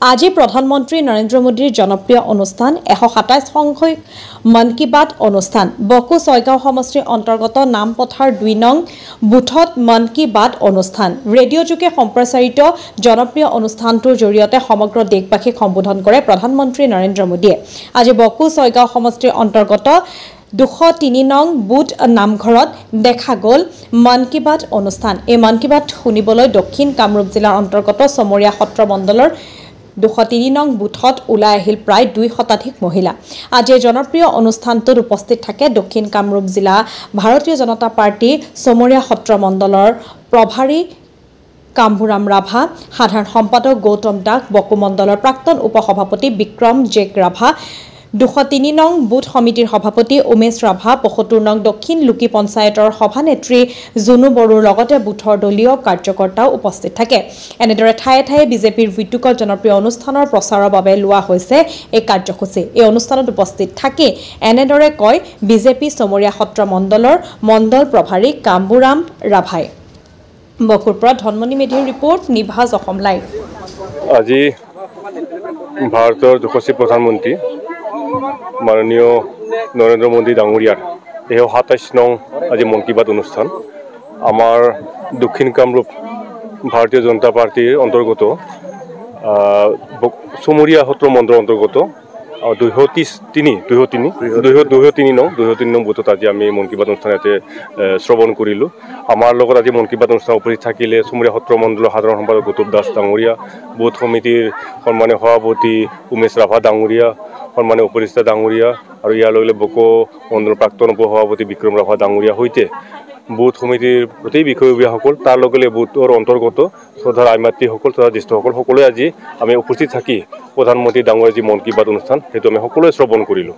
আজি প্ৰধানমন্ত্ৰী নৰেন্দ্ৰ মোদীৰ জনপ্ৰিয় অনুষ্ঠান ১২৭ সংখ্যক মন কী বাত অনুষ্ঠান বকো ছয়গাঁও সমষ্টিৰ অন্তৰ্গত নামপথাৰ ২ নং বুথত মন কী বাত অনুষ্ঠান ৰেডিঅ'যোগে সম্প্ৰচাৰিত জনপ্ৰিয় অনুষ্ঠানটোৰ জৰিয়তে সমগ্ৰ দেশবাসীক সম্বোধন কৰে প্ৰধানমন্ত্ৰী নৰেন্দ্ৰ মোদীয়ে। আজি বকো ছয়গাঁও সমষ্টিৰ অন্তৰ্গত ২০৩ নং বুথ নামঘৰত দেখা গ'ল মন কী বাত অনুষ্ঠান। এই মন কী বাত শুনিবলৈ দক্ষিণ কামৰূপ জিলাৰ অন্তৰ্গত চমৰীয়া সত্ৰ মণ্ডলৰ ২০৩ নং বুথত ওলাই আহিল প্ৰায় ২ শতাধিক মহিলা। আজি জনপ্ৰিয় অনুষ্ঠানটোত উপস্থিত থাকে দক্ষিণ কামৰূপ জিলা ভাৰতীয় জনতা পাৰ্টি চমৰীয়া সত্ৰ মণ্ডলৰ প্ৰভাৰী কাম্ভুৰাম ৰাভা, সাধাৰণ সম্পাদক গৌতম দাস, বকো মণ্ডলৰ প্ৰাক্তন উপসভাপতি বিক্ৰম জেক ৰাভা, ২০৩ নং বুথ সমিতিৰ সভাপতি উমেশ ৰাভা, ৭৫ নং দক্ষিণ লুকি পঞ্চায়তৰ সভানেত্ৰী জুনু বড়োৰ লগতে বুথৰ দলীয় কাৰ্যকৰ্তাও উপস্থিত থাকে। এনেদৰে ঠায়ে ঠায়ে বিজেপিৰ ভিত্তিকৰ জনপ্ৰিয় অনুষ্ঠানৰ প্ৰচাৰৰ বাবে লোৱা হৈছে এই কাৰ্যসূচী। এই অনুষ্ঠানত উপস্থিত থাকি এনেদৰে কয় বিজেপি চমৰীয়া সত্ৰ মণ্ডলৰ মণ্ডল প্ৰভাৰী কাম্বুৰাম ৰাভাই। বকুৰ পৰা ধনমণি মেধিৰ ৰিপৰ্ট, নিভাজ অসম লাইভ। আজি ভাৰতৰ যশস্বী প্ৰধানমন্ত্ৰী মাননীয় নৰেন্দ্ৰ মোদী ডাঙৰীয়াৰ ১২৭ নং আজি মন কী বাত অনুষ্ঠান আমাৰ দক্ষিণ কামৰূপ ভাৰতীয় জনতা পাৰ্টিৰ অন্তৰ্গত চমৰীয়া সত্ৰ মণ্ডলৰ অন্তৰ্গত ২০৩ নং বুথত আজি আমি মন কী বাত অনুষ্ঠান ইয়াতে শ্ৰৱণ কৰিলোঁ। আমাৰ লগত আজি মন কী বাত অনুষ্ঠান উপস্থিত থাকিলে চমৰীয়া সত্ৰ মণ্ডলৰ সাধাৰণ সম্পাদক গৌতম দাস ডাঙৰীয়া, বুথ সমিতিৰ সন্মানীয় সভাপতি উমেশ ৰাভা ডাঙৰীয়া, সন্মানীয় উপদেষ্টা ডাঙৰীয়া আৰু ইয়াৰ লগে বকো মণ্ডলৰ প্ৰাক্তন উপসভাপতি বিক্ৰম ৰাভা ডাঙৰীয়া সৈতে বুথ সমিতিৰ গোটেই বিষয়ববীয়াসকল তাৰ লগে বুথৰ অন্তৰ্গত শ্ৰদ্ধাৰ আই মাতৃসকল তথা জ্যেষ্ঠসকল সকলোৱে আজি আমি উপস্থিত থাকি প্ৰধানমন্ত্ৰী ডাঙৰীয়াৰ যি মন কী বাত অনুষ্ঠান সেইটো আমি সকলোৱে শ্ৰৱণ কৰিলোঁ।